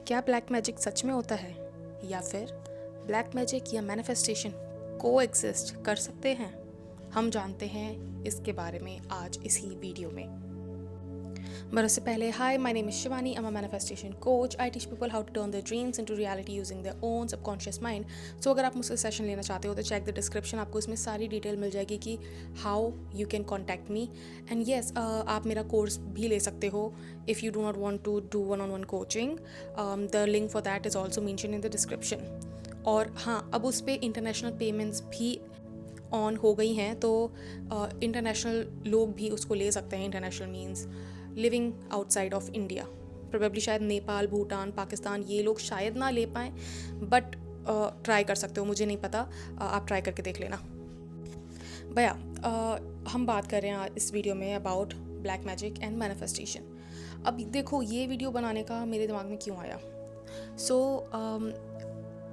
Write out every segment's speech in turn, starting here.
क्या black magic सच में होता है या फिर ब्लैक मैजिक या मैनिफेस्टेशन को एग्जिस्ट कर सकते हैं? हम जानते हैं इसके बारे में आज इसी वीडियो में। पर उससे पहले, hi, my name is Shivani, I am a manifestation coach. I teach people how to turn their dreams into reality using their own subconscious mind. So अगर आप मुझसे सेशन लेना चाहते हो तो चेक द डिस्क्रिप्शन, आपको इसमें सारी डिटेल मिल जाएगी कि how you can contact me. And yes, आप मेरा कोर्स भी ले सकते हो if you do not want to do one on one coaching. The link for that is also mention in the description. और हाँ, अब उस पर इंटरनेशनल पेमेंट्स भी ऑन हो गई हैं, तो इंटरनेशनल लोग भी उसको ले सकते हैं। International means living outside of India, probably शायद नेपाल, भूटान, पाकिस्तान, ये लोग शायद ना ले पाएँ, बट ट्राई कर सकते हो, मुझे नहीं पता, आप ट्राई करके देख लेना। भैया, हम बात कर रहे हैं इस वीडियो में about black magic and manifestation. अब देखो, ये वीडियो बनाने का मेरे दिमाग में क्यों आया। सो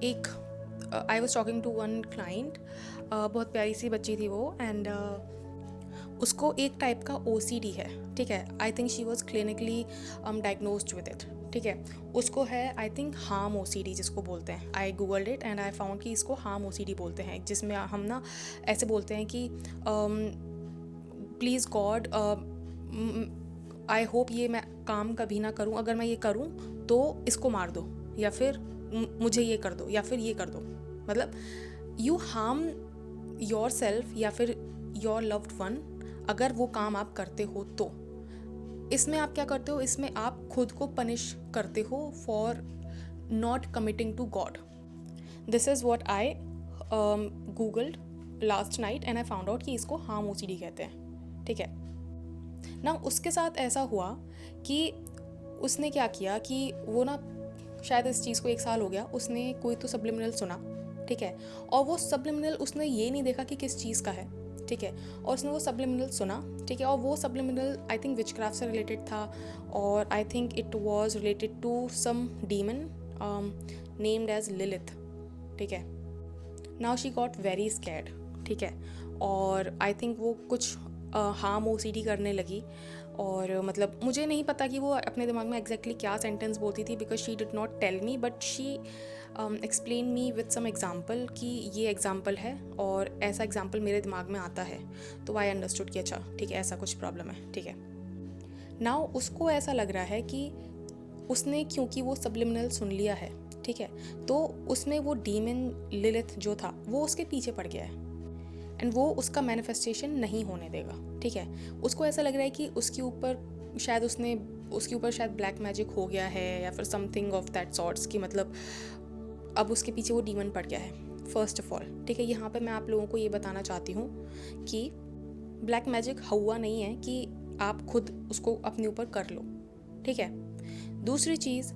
एक I was talking to one client, बहुत प्यारी सी बच्ची थी वो, एंड उसको एक टाइप का OCD है, ठीक है। I think she was clinically diagnosed with it, ठीक है। उसको है, आई थिंक, हार्म OCD जिसको बोलते हैं। I googled it and I found कि इसको हार्म OCD बोलते हैं, जिसमें हम ना ऐसे बोलते हैं कि प्लीज़ गॉड, आई होप ये मैं काम कभी ना करूं, अगर मैं ये करूं तो इसको मार दो, या फिर मुझे ये कर दो, या फिर ये कर दो। मतलब यू हार्म योर सेल्फ या फिर योर लव्ड वन अगर वो काम आप करते हो तो। इसमें आप क्या करते हो, इसमें आप खुद को पनिश करते हो for not committing to God. This is what I googled last night and I found out कि इसको हार्म OCD कहते हैं, ठीक है ना। उसके साथ ऐसा हुआ कि उसने क्या किया कि वो ना, शायद इस चीज़ को 1 साल हो गया, उसने कोई तो सब्लिमिनल सुना, ठीक है। और वो सब्लिमिनल उसने ये नहीं देखा कि किस चीज़ का है, ठीक है। और उसने वो सब्लिमिनल सुना, ठीक है। और वो सब्लिमिनल आई थिंक विचक्राफ्ट से रिलेटेड था, और I think it was related to some demon named as Lilith, ठीक है। Now she got very scared, ठीक है। और आई थिंक वो कुछ हार्म OCD करने लगी। और मतलब मुझे नहीं पता कि वो अपने दिमाग में एग्जैक्टली क्या सेंटेंस बोलती थी, because she did not tell me, but she explain me with some example कि ये एग्जाम्पल है और ऐसा एग्जाम्पल मेरे दिमाग में आता है, तो आई अंडरस्टूड कि अच्छा ठीक है, ऐसा कुछ प्रॉब्लम है, ठीक है। नाउ उसको ऐसा लग रहा है कि उसने, क्योंकि वो सब्लिमिनल सुन लिया है, ठीक है, तो उसमें वो डीमन लिलिथ जो था वो उसके पीछे पड़ गया है, एंड वो उसका मैनिफेस्टेशन नहीं होने देगा, ठीक है। उसको ऐसा लग रहा है कि उसके ऊपर शायद ब्लैक मैजिक हो गया है, या फिर समथिंग ऑफ दैट सॉर्ट्स, की मतलब अब उसके पीछे वो डीमन पड़ गया है। फर्स्ट ऑफ ऑल, ठीक है, यहाँ पे मैं आप लोगों को ये बताना चाहती हूँ कि ब्लैक मैजिक हुआ नहीं है कि आप खुद उसको अपने ऊपर कर लो, ठीक है। दूसरी चीज़,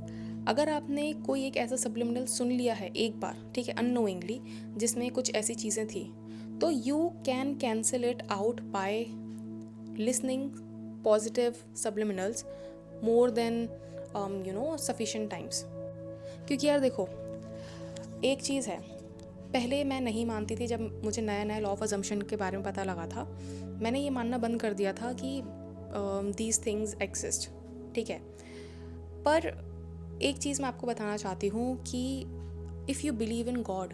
अगर आपने कोई एक ऐसा सब्लिमिनल सुन लिया है एक बार, ठीक है, अननोइंगली, जिसमें कुछ ऐसी चीज़ें थी, तो you can cancel it out by listening positive subliminals more than sufficient times. क्योंकि यार देखो, एक चीज़ है, पहले मैं नहीं मानती थी, जब मुझे नया नया लॉ ऑफ अजम्पशन के बारे में पता लगा था, मैंने ये मानना बंद कर दिया था कि दीज थिंग्स एग्जिस्ट, ठीक है। पर एक चीज़ मैं आपको बताना चाहती हूँ कि if you believe in God,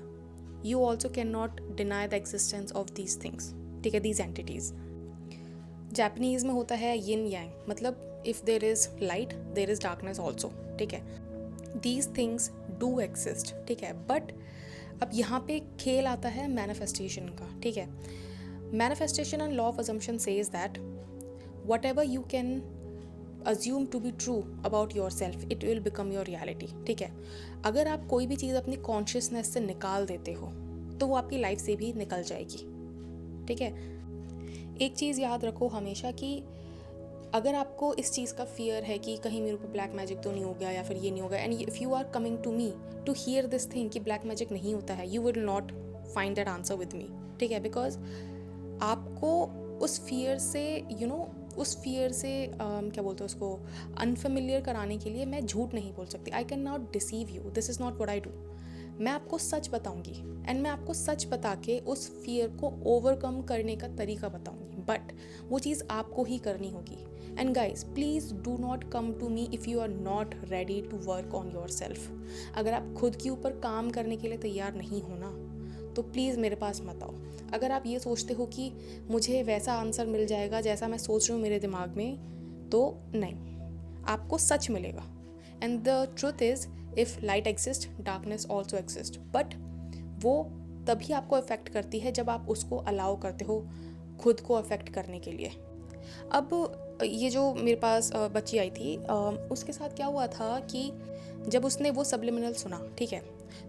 you also cannot deny the existence of these things, ठीक है, these entities। जापानीज में होता है यिन यांग, मतलब if there is light there is darkness also, ठीक है। these things do exist, ठीक है। बट अब यहाँ पे खेल आता है मैनिफेस्टेशन का, ठीक है। Manifestation and law of assumption says that whatever you can assume to be true about yourself, it will become your reality, ठीक है। अगर आप कोई भी चीज़ अपनी कॉन्शियसनेस से निकाल देते हो तो वो आपकी लाइफ से भी निकल जाएगी, ठीक है। एक चीज़ याद रखो हमेशा कि अगर आपको इस चीज़ का फियर है कि कहीं मेरे ऊपर ब्लैक मैजिक तो नहीं हो गया, या फिर ये नहीं होगा, and if you are coming to me to hear this thing कि ब्लैक मैजिक नहीं होता है, you will not find that answer with me, ठीक है। बिकॉज आपको उस फियर से उस फियर से क्या बोलते हैं उसको, अनफेमिलियर कराने के लिए मैं झूठ नहीं बोल सकती। I can not deceive you, this is not what I do. मैं आपको सच बताऊंगी, एंड मैं आपको सच बता के उस फियर को ओवरकम करने का तरीका बताऊंगी, बट वो चीज़ आपको ही करनी होगी। And guys please do not come to me if you are not ready to work on yourself. अगर आप खुद के ऊपर काम करने के लिए तैयार नहीं हो ना, तो प्लीज़ मेरे पास मत आओ। अगर आप ये सोचते हो कि मुझे वैसा आंसर मिल जाएगा जैसा मैं सोच रही हूँ मेरे दिमाग में, तो नहीं, आपको सच मिलेगा। And the truth is if light exist darkness also exist, but वो तभी आपको अफेक्ट करती है जब आप उसको अलाउ करते हो खुद को अफेक्ट करने के लिए। अब ये जो मेरे पास बच्ची आई थी, उसके साथ क्या हुआ था कि जब उसने वो सब्लिमिनल सुना, ठीक है,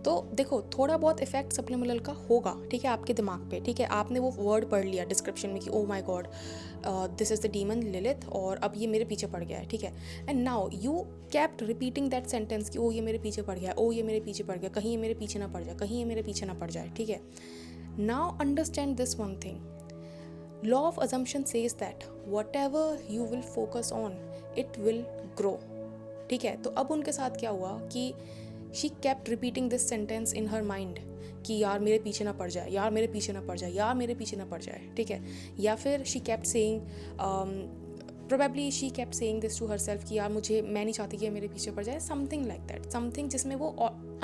तो देखो थोड़ा बहुत इफेक्ट सब्लिमिनल का होगा, ठीक है, आपके दिमाग पे, ठीक है। आपने वो वर्ड पढ़ लिया डिस्क्रिप्शन में कि oh my God this is the demon Lilith, और अब ये मेरे पीछे पड़ गया है, ठीक है। And now you kept repeating that sentence कि ओ ये मेरे पीछे पड़ गया, ओ ये मेरे पीछे पड़ गया, कहीं ये मेरे पीछे ना पड़ जाए, कहीं ये मेरे पीछे ना पड़ जाए, ठीक है। Now understand this one thing, law of assumption says that whatever you will focus on it will grow, ठीक है। तो अब उनके साथ क्या हुआ कि she kept repeating this sentence in her mind कि यार मेरे पीछे ना पड़ जाए, यार मेरे पीछे ना पड़ जाए, यार मेरे पीछे ना पड़ जाए, ठीक है। या फिर she kept saying probably she kept saying this to herself कि यार मैं नहीं चाहती कि मेरे पीछे पड़ जाए, something like that, something जिसमें वो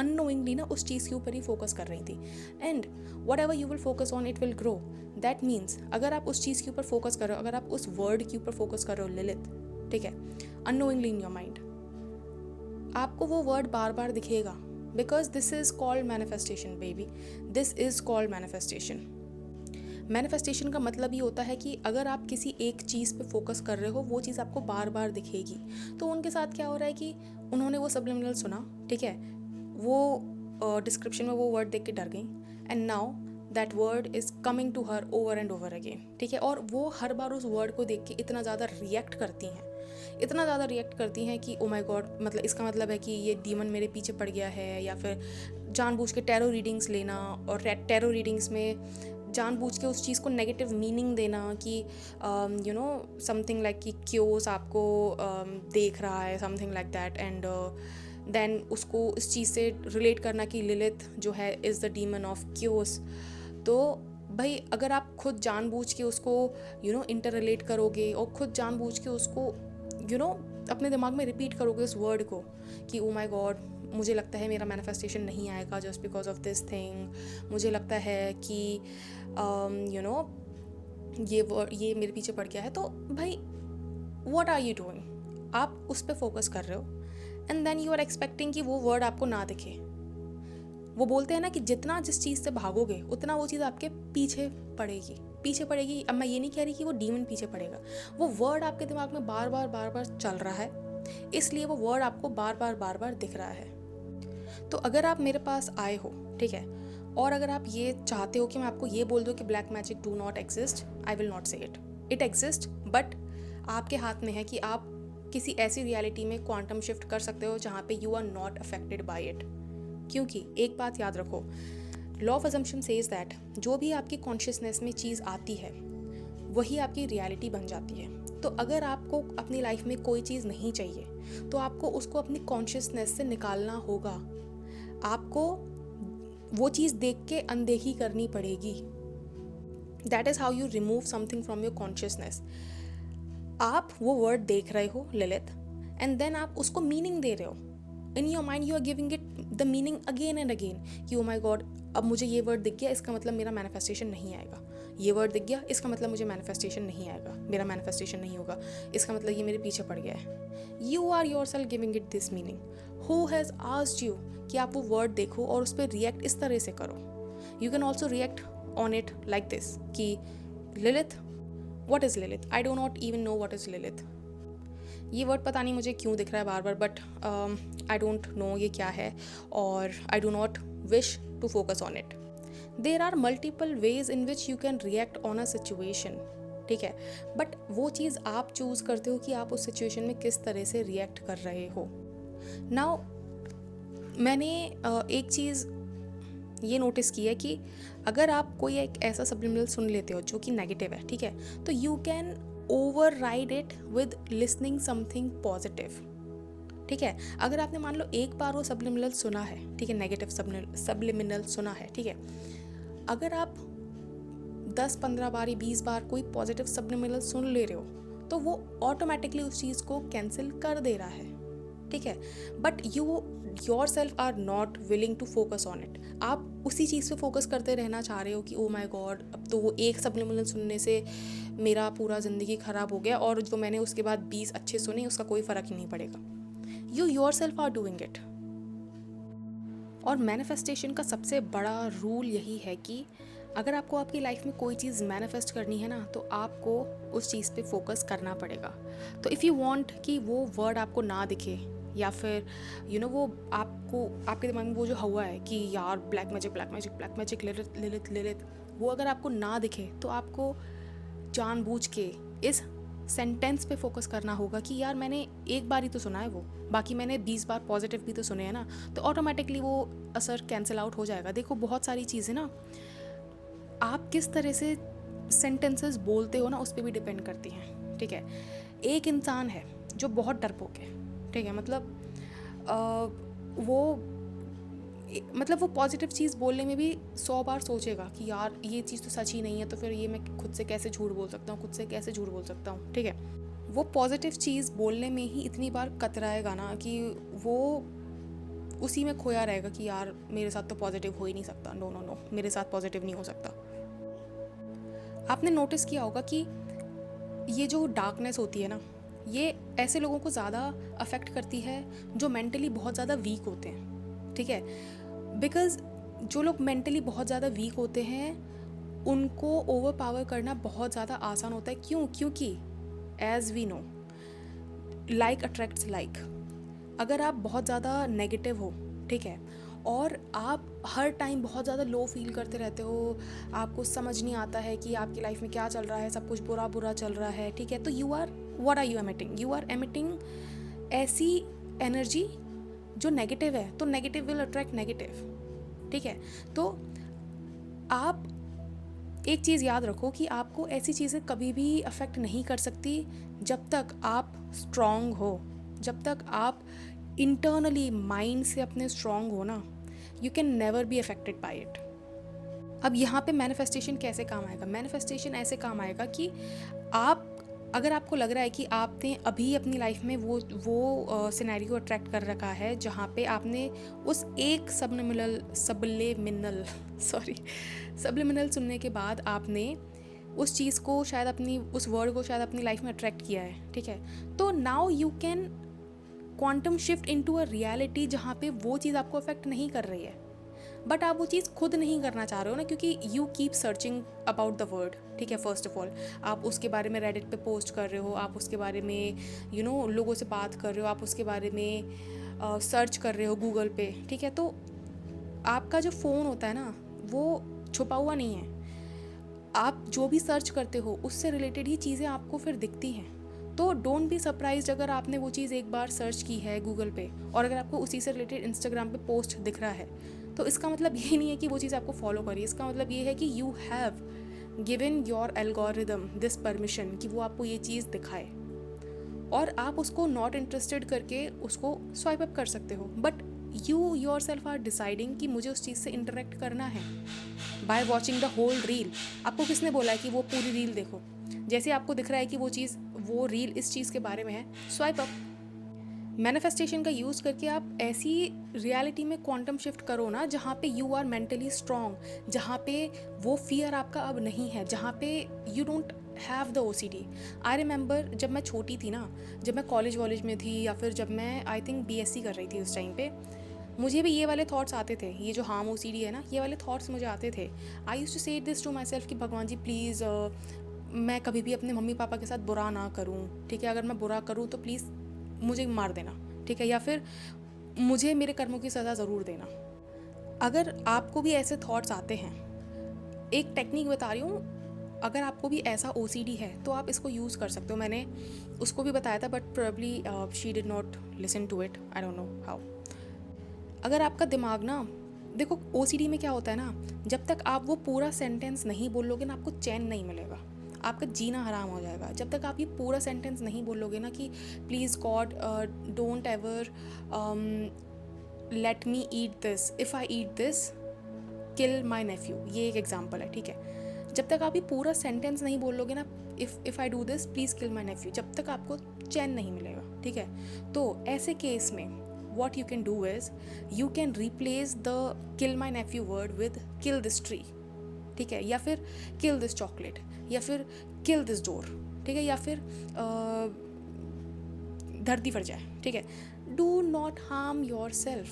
unknowingly ना उस चीज़ के ऊपर ही फोकस कर रही थी। And whatever you will focus on it will grow, that means अगर आप उस चीज़ के ऊपर फोकस कर रहे हो, अगर आप उस वर्ड के ऊपर फोकस कर रहे हो लिलिथ, ठीक है, unknowingly in your mind, आपको वो वर्ड बार बार दिखेगा, because this is called manifestation baby, this is called manifestation. Manifestation का मतलब ये होता है कि अगर आप किसी एक चीज़ पे फोकस कर रहे हो, वो चीज़ आपको बार बार दिखेगी। तो उनके साथ क्या हो रहा है कि उन्होंने वो सब्लिमिनल सुना, ठीक है, वो डिस्क्रिप्शन में वो वर्ड देख के डर गई, and now that word is coming to her over and over again, ठीक है। और वो हर बार उस वर्ड को देख के इतना ज़्यादा रिएक्ट करती हैं, इतना ज़्यादा रिएक्ट करती हैं कि ओ माय गॉड, मतलब इसका मतलब है कि ये डीमन मेरे पीछे पड़ गया है। या फिर जानबूझ के टैरो रीडिंग्स लेना, और टैरो रीडिंग्स में जानबूझ के उस चीज़ को नेगेटिव मीनिंग देना कि यू नो समथिंग लाइक कि क्योस आपको देख रहा है, something like that, and then उसको इस चीज़ से रिलेट करना कि लिलिथ जो है is the demon of chaos. तो भाई अगर आप खुद जानबूझ के उसको इंटर रिलेट करोगे और खुद जानबूझ के उसको अपने दिमाग में रिपीट करोगे उस वर्ड को कि ओ माय गॉड, मुझे लगता है मेरा मैनिफेस्टेशन नहीं आएगा just because of this thing, मुझे लगता है कि ये मेरे पीछे पड़ गया है, तो भाई व्हाट आर यू डूइंग? आप उस पर फोकस कर रहे हो and then you are expecting कि वो वर्ड आपको ना दिखे। वो बोलते हैं ना कि जितना जिस चीज़ से भागोगे उतना वो चीज़ आपके पीछे पड़ेगी। अब मैं ये नहीं कह रही कि वो डीमन पीछे पड़ेगा, वो वर्ड आपके दिमाग में बार बार चल रहा है, इसलिए वो वर्ड आपको बार बार दिख रहा है। तो अगर आप मेरे पास आए हो, ठीक है, और अगर आप ये चाहते हो कि मैं आपको ये बोल दूँ कि black magic do not exist, I will not से इट एग्जिस्ट, बट आपके हाथ में है कि आप किसी ऐसी रियलिटी में क्वांटम शिफ्ट कर सकते हो जहाँ पे you are not affected by it. क्योंकि एक बात याद रखो, law of assumption says that जो भी आपकी कॉन्शियसनेस में चीज़ आती है वही आपकी रियलिटी बन जाती है। तो अगर आपको अपनी लाइफ में कोई चीज़ नहीं चाहिए तो आपको उसको अपनी कॉन्शियसनेस से निकालना होगा, आपको वो चीज़ देख के अनदेखी करनी पड़ेगी। That is how you remove something from your consciousness. आप वो वर्ड देख रहे हो लिलिथ, एंड देन आप उसको मीनिंग दे रहे हो in your mind, you are giving it the meaning again and again कि ओ माई गॉड, अब मुझे ये वर्ड दिख गया, इसका मतलब मेरा मैनिफेस्टेशन नहीं आएगा। ये वर्ड दिख गया, इसका मतलब मुझे मैनिफेस्टेशन नहीं आएगा, मेरा मैनिफेस्टेशन नहीं होगा, इसका मतलब ये मेरे पीछे पड़ गया है। You are yourself giving it this meaning. Who has asked you कि आप वो वर्ड देखो और उस पर रिएक्ट इस तरह से करो? You can also react on it like this कि Lilith, what is Lilith? I do not even know what is Lilith. ये वर्ड पता नहीं मुझे क्यों दिख रहा है बार बार, बट आई डोंट नो ये क्या है, और I do not wish to focus on it. There are multiple ways in which you can react on a situation, ठीक है, बट वो चीज़ आप चूज़ करते हो कि आप उस सिचुएशन में किस तरह से रिएक्ट कर रहे हो। नाउ मैंने एक चीज़ ये नोटिस की है कि अगर आप कोई एक ऐसा सब्लिमिनल सुन लेते हो जो कि नेगेटिव है, ठीक है, तो you can override it with listening something positive, ठीक है। अगर आपने मान लो एक बार वो सब्लिमिनल सुना है, ठीक है, नेगेटिव सब्लिमिनल सुना है, ठीक है, अगर आप 10-15 बार या 20 बार कोई पॉजिटिव सब्लिमिनल सुन ले रहे हो तो वो ऑटोमेटिकली उस चीज़ को कैंसिल कर दे रहा है, ठीक है। But yourself are not willing to focus on it. आप उसी चीज़ पे फोकस करते रहना चाह रहे हो कि ओ माई गॉड, अब तो वो एक सब्लिमिनल सुनने से मेरा पूरा ज़िंदगी ख़राब हो गया, और जो मैंने उसके बाद 20 अच्छे सुने उसका कोई फ़र्क ही नहीं पड़ेगा। You yourself are doing it. और मैनिफेस्टेशन का सबसे बड़ा रूल यही है कि अगर आपको आपकी लाइफ में कोई चीज़ मैनिफेस्ट करनी है ना, तो आपको उस चीज़ पे फोकस करना पड़ेगा। तो इफ़ यू वांट कि वो वर्ड आपको ना दिखे, या फिर वो आपको, आपके दिमाग में वो जो हुआ है कि यार ब्लैक मैजिक लिलित, वो अगर आपको ना दिखे, तो आपको जानबूझ के इस सेंटेंस पे फोकस करना होगा कि यार मैंने एक बार ही तो सुना है वो, बाकी मैंने 20 बार पॉजिटिव भी तो सुने हैं ना, तो ऑटोमेटिकली वो असर कैंसिल आउट हो जाएगा। देखो, बहुत सारी चीज़ें ना आप किस तरह से सेंटेंसेस बोलते हो ना, उस पर भी डिपेंड करती हैं, ठीक है। एक इंसान है जो बहुत डरपोक है, ठीक है, वो पॉजिटिव चीज़ बोलने में भी 100 बार सोचेगा कि यार ये चीज़ तो सच ही नहीं है, तो फिर ये मैं खुद से कैसे झूठ बोल सकता हूँ, ठीक है। वो पॉजिटिव चीज़ बोलने में ही इतनी बार कतराएगा ना कि वो उसी में खोया रहेगा कि यार मेरे साथ तो पॉजिटिव हो ही नहीं सकता, नो, मेरे साथ पॉजिटिव नहीं हो सकता। आपने नोटिस किया होगा कि ये जो डार्कनेस होती है ना, ये ऐसे लोगों को ज़्यादा अफेक्ट करती है जो मेंटली बहुत ज़्यादा वीक होते हैं, ठीक है। बिकॉज़ जो लोग मेंटली बहुत ज़्यादा वीक होते हैं उनको ओवर पावर करना बहुत ज़्यादा आसान होता है। क्यों? क्योंकि as we know, like attracts like. अगर आप बहुत ज़्यादा नेगेटिव हो, ठीक है, और आप हर टाइम बहुत ज़्यादा लो फील करते रहते हो, आपको समझ नहीं आता है कि आपकी लाइफ में क्या चल रहा है, सब कुछ बुरा चल रहा है, ठीक है, तो what are you emitting? You are emitting ऐसी एनर्जी जो नेगेटिव है, तो नेगेटिव विल अट्रैक्ट नेगेटिव, ठीक है। तो आप एक चीज़ याद रखो कि आपको ऐसी चीज़ें कभी भी अफेक्ट नहीं कर सकती जब तक आप स्ट्रॉन्ग हो, जब तक आप इंटरनली माइंड से अपने स्ट्रॉन्ग हो ना, you can never be affected by it. अब यहाँ पे मैनिफेस्टेशन कैसे काम आएगा? मैनिफेस्टेशन ऐसे काम आएगा कि अगर आपको लग रहा है कि आपने अभी अपनी लाइफ में वो सिनेरियो अट्रैक्ट कर रखा है जहाँ पे आपने उस एक सब्लिमिनल सुनने के बाद आपने उस चीज़ को उस वर्ड को शायद अपनी लाइफ में अट्रैक्ट किया है, ठीक है, तो now you can quantum shift into a reality जहाँ पे वो चीज़ आपको अफेक्ट नहीं कर रही है, बट आप वो चीज़ खुद नहीं करना चाह रहे हो ना, क्योंकि you keep searching about the word, ठीक है। फर्स्ट ऑफ ऑल आप उसके बारे में रेडिट पे पोस्ट कर रहे हो, आप उसके बारे में लोगों से बात कर रहे हो, आप उसके बारे में सर्च कर रहे हो गूगल पे, ठीक है। तो आपका जो फ़ोन होता है ना, वो छुपा हुआ नहीं है। आप जो भी सर्च करते हो उससे रिलेटेड ही चीज़ें आपको फिर दिखती हैं। तो डोंट बी सरप्राइज्ड अगर आपने वो चीज़ एक बार सर्च की है गूगल पे, और अगर आपको उसी से रिलेटेड इंस्टाग्राम पे पोस्ट दिख रहा है, तो इसका मतलब ये नहीं है कि वो चीज़ आपको फॉलो करिए। इसका मतलब ये है कि you have given your algorithm this permission कि वो आपको ये चीज़ दिखाए, और आप उसको नॉट इंटरेस्टेड करके उसको स्वाइप अप कर सकते हो। But you yourself are deciding कि मुझे उस चीज़ से इंटरेक्ट करना है by watching the whole reel. आपको किसने बोला है कि वो पूरी रील देखो? जैसे आपको दिख रहा है कि वो रील इस चीज़ के बारे में है, स्वाइप अप। मैनिफेस्टेशन का यूज़ करके आप ऐसी रियलिटी में क्वांटम शिफ्ट करो ना जहाँ पे यू आर मेंटली स्ट्रॉन्ग, जहाँ पे वो फियर आपका अब नहीं है, जहाँ पे you don't have the OCD। I remember जब मैं छोटी थी ना, जब मैं कॉलेज में थी, या फिर जब मैं आई थिंक BSc कर रही थी उस टाइम पे, मुझे भी ये वाले थॉट्स आते थे, ये जो हार्म OCD है ना, ये वाले थॉट्स मुझे आते थे। I used to say this to my self कि भगवान जी प्लीज़ मैं कभी भी अपने मम्मी पापा के साथ बुरा ना करूँ, ठीक है, अगर मैं बुरा करूँ तो प्लीज़ मुझे मार देना, ठीक है, या फिर मुझे मेरे कर्मों की सज़ा ज़रूर देना। अगर आपको भी ऐसे थॉट्स आते हैं, एक टेक्निक बता रही हूँ, अगर आपको भी ऐसा OCD है तो आप इसको यूज़ कर सकते हो। मैंने उसको भी बताया था, but probably she did not listen to it, I don't know how. अगर आपका दिमाग ना, देखो OCD में क्या होता है ना, जब तक आप वो पूरा सेंटेंस नहीं बोलोगे ना, आपको चैन नहीं मिलेगा, आपका जीना हराम हो जाएगा। जब तक आप ये पूरा सेंटेंस नहीं बोलोगे ना कि please God don't ever let me eat this, if I eat this kill my nephew, ये एक एग्जाम्पल है, ठीक है। जब तक आप ये पूरा सेंटेंस नहीं बोलोगे ना, if I do this please kill my nephew, जब तक आपको चैन नहीं मिलेगा, ठीक है। तो ऐसे केस में what you can do is you can replace the kill my nephew word with kill this tree, ठीक है, या फिर kill this chocolate, या फिर kill this door, ठीक है, या फिर धरती फट जाए, ठीक है। Do not harm your self.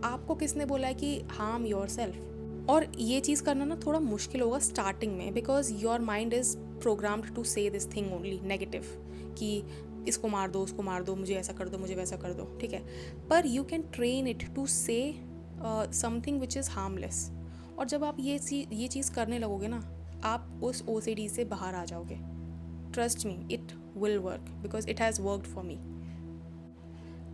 आपको किसने बोला है कि हार्म योर सेल्फ? और ये चीज़ करना ना थोड़ा मुश्किल होगा स्टार्टिंग में, because your mind is programmed to say this thing only negative, कि इसको मार दो, उसको मार दो, मुझे ऐसा कर दो, मुझे वैसा कर दो, ठीक है। पर you can train it to say something which is harmless. और जब आप ये चीज़ करने लगोगे ना, आप उस OCD से बाहर आ जाओगे। Trust me, it will work because it has worked for me.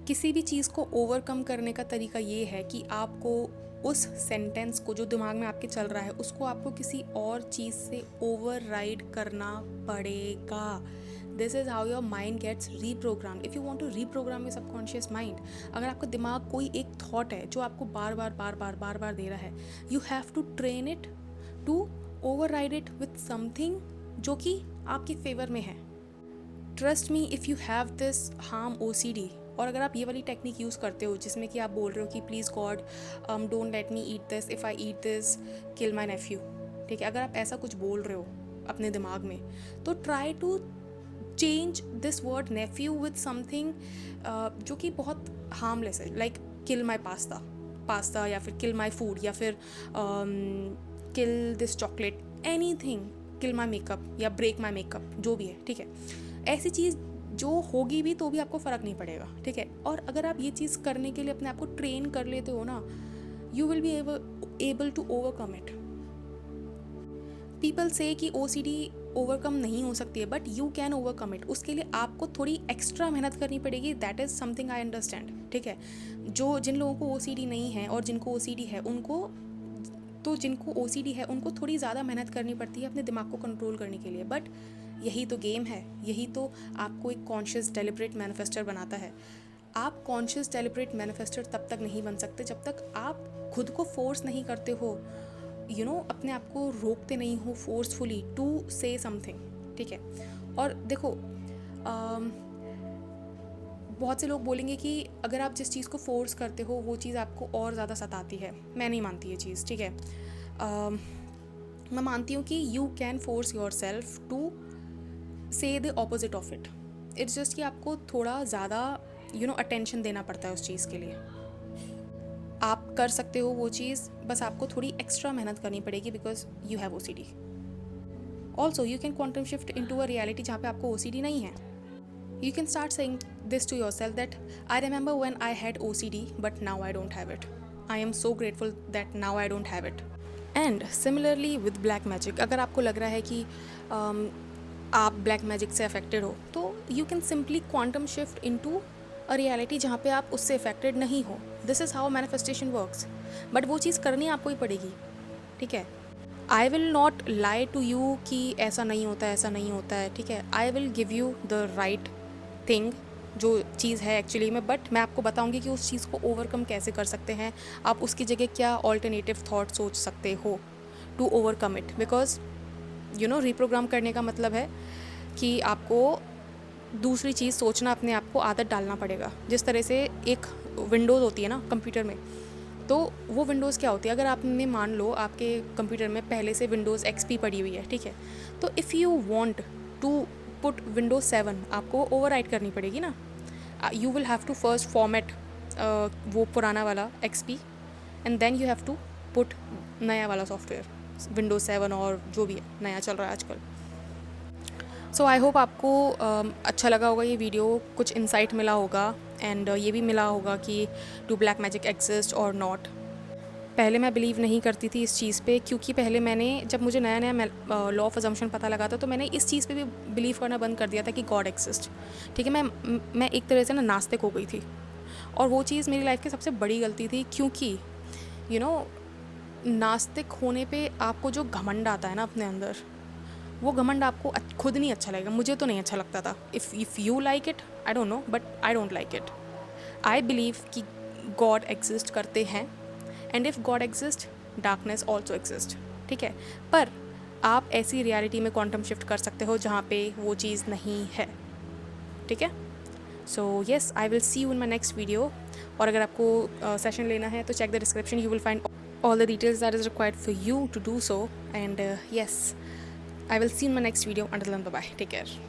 किसी भी चीज़ को ओवरकम करने का तरीका ये है कि आपको उस सेंटेंस को जो दिमाग में आपके चल रहा है उसको आपको किसी और चीज़ से ओवरराइड करना पड़ेगा। This is how your mind gets reprogrammed. If you want to reprogram your subconscious mind, अगर आपका दिमाग कोई एक थॉट है जो आपको बार बार दे रहा है, you have to train it to override it with something जो कि आपके फेवर में है। Trust me, if you have this harm OCD, और अगर आप ये वाली टेक्निक यूज़ करते हो जिसमें कि आप बोल रहे हो कि please God don't let me eat this, if I eat this kill my nephew, ठीक है, अगर आप ऐसा कुछ बोल रहे हो अपने दिमाग में, तो try to change this word nephew with something जो कि बहुत हार्मलेस है, लाइक किल माई पास्ता, या फिर किल माई फूड, या फिर किल this chocolate, any thing, kill my makeup या ब्रेक माई मेकअप, जो भी है, ठीक है। ऐसी चीज़ जो होगी भी तो भी आपको फ़र्क नहीं पड़ेगा, ठीक है। और अगर आप ये चीज़ करने के लिए अपने आप को ट्रेन कर लेते हो ना, you will be able to overcome it. People से कि OCD ओवरकम नहीं हो सकती है, but you can overcome it. उसके लिए आपको थोड़ी एक्स्ट्रा मेहनत करनी पड़ेगी, that is something I understand, ठीक है। जिन लोगों को OCD नहीं है और जिनको OCD है उनको थोड़ी ज़्यादा मेहनत करनी पड़ती है अपने दिमाग को कंट्रोल करने के लिए, बट यही तो गेम है, यही तो आपको एक कॉन्शियस डेलिब्रेट मैनिफेस्टर बनाता है। आप कॉन्शियस डेलिब्रेट मैनिफेस्टर तब तक नहीं बन सकते जब तक आप खुद को फोर्स नहीं करते हो, अपने आप को रोकते नहीं हो फोर्सफुली टू से समथिंग, ठीक है। और देखो, बहुत से लोग बोलेंगे कि अगर आप जिस चीज़ को फोर्स करते हो वो चीज़ आपको और ज़्यादा सताती है। मैं नहीं मानती ये चीज़, ठीक है। मैं मानती हूँ कि you can force yourself to say the opposite of it. It's just कि आपको थोड़ा ज़्यादा अटेंशन देना पड़ता है उस चीज़ के लिए। आप कर सकते हो वो चीज़, बस आपको थोड़ी एक्स्ट्रा मेहनत करनी पड़ेगी because you have OCD। Also you can quantum shift into a reality जहाँ पे आपको OCD नहीं है। You can start saying this to yourself that I remember when I had OCD but now I don't have it. I am so grateful that now I don't have it. And similarly with black magic, अगर आपको लग रहा है कि आप black magic से affected हो, तो you can simply quantum shift into a reality जहाँ पे आप उससे अफेक्टेड नहीं हो। This is how manifestation works. But वो चीज़ करनी आपको ही पड़ेगी, ठीक है। I will not lie to you कि ऐसा नहीं होता है, ऐसा नहीं होता है, ठीक है। I will give you the right thing, जो चीज़ है एक्चुअली में, बट मैं आपको बताऊंगी कि उस चीज़ को ओवरकम कैसे कर सकते हैं। आप उसकी जगह क्या ऑल्टरनेटिव थॉट सोच सकते हो to overcome it, because reprogram करने का मतलब है कि आपको दूसरी चीज़ सोचना, अपने आप को आदत डालना पड़ेगा। जिस तरह से एक विंडोज़ होती है ना कंप्यूटर में, तो वो विंडोज़ क्या होती है, अगर आपने मान लो आपके कंप्यूटर में पहले से विंडोज़ XP पड़ी हुई है, ठीक है, तो if you want to put Windows 7 आपको ओवरराइट करनी पड़ेगी ना। You will have to first format वो पुराना वाला XP and then you have to put नया वाला सॉफ्टवेयर विंडोज 7 और जो भी है नया चल रहा है आजकल। सो आई होप आपको अच्छा लगा होगा ये वीडियो, कुछ इंसाइट मिला होगा एंड ये भी मिला होगा कि डू ब्लैक मैजिक एग्जिस्ट और नॉट। पहले मैं बिलीव नहीं करती थी इस चीज़ पे, क्योंकि पहले जब मुझे नया नया लॉ ऑफ अजम्पशन पता लगा था, तो मैंने इस चीज़ पे भी बिलीव करना बंद कर दिया था कि गॉड एग्जिस्ट, ठीक है। मैं एक तरह से ना नास्तिक हो गई थी, और वो चीज़ मेरी लाइफ की सबसे बड़ी गलती थी, क्योंकि नास्तिक होने पे आपको जो घमंड आता है ना अपने अंदर, वो घमंड आपको खुद नहीं अच्छा लगेगा। मुझे तो नहीं अच्छा लगता था। If you like it, I don't no, but I don't like it. I believe कि गॉड एग्जिस्ट करते हैं, and if God exist, darkness also exist, ठीक है। पर आप ऐसी रियलिटी में क्वांटम शिफ्ट कर सकते हो जहाँ पे वो चीज़ नहीं है, ठीक है। So yes, I will see you in my next video. और अगर आपको सेशन लेना है तो check the description, you will find all the details that is required for you to do so. And yes, I will see you in my next video. Until then, bye bye, take care.